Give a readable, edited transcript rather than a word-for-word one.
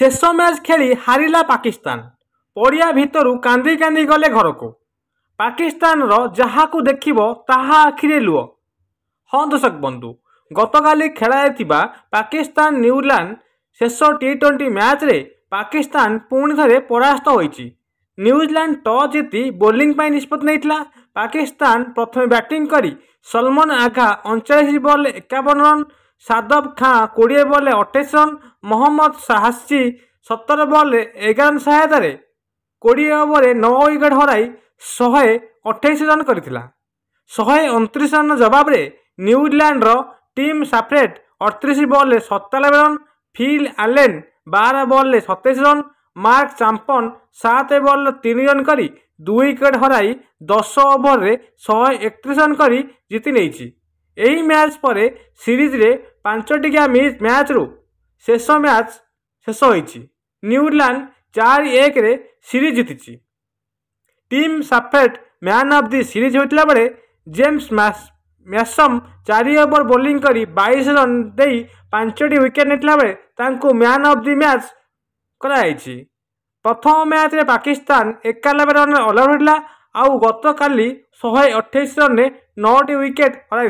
शेष मैच खेली हारिला पाकिस्तान। पड़िया भितरु कांदी कांदी गले घर को। पाकिस्तान रो जहाकू देखिबो ताहा आखिरे लुह। हाँ दर्शक बंधु, गतकाली खेला पाकिस्तान न्यूजीलैंड शेष टी20 मैच रे पाकिस्तान पुणी थे परास्त होईची। न्यूजीलैंड टॉस जीति बोलिंग पर निष्पत्ति नहीं। पाकिस्तान प्रथम बैटिंग करी Salman Agha 39 ball 51 run, Shadab Khan 20 ball 28 run, Mohammad शाहसी 17 बॉल 11 रन सहायतार 20 ओवर 9 विकेट हराई 128 रन करथिला। 129 रन जवाब रे न्यूजीलैंड रो Tim Seifert 38 ball 97 run, Phil Allen 12 ball 27 run, Mark Chapman 7 ball 3 run करी 2 विकेट हराई 10 ओवर 131 रन करी जीति नहीं। यही मैच पर सीरीज रे 5टिकिया मैच रु शेष मैच शेष होईची। न्यूजीलैंड 4-1 रे सीरीज जीति। Tim Seifert man of the series होता बेले जेम्स मैसम 4 ओवर बोलिंग करी 22 रन दे 5टी विकेट नेतला बेले तांको मैन ऑफ द मैच कराई। प्रथम मैच रे पाकिस्तान 91 रन ऑल आउट होता। आउ गत काली 128 रन 9टी विकेट हराई।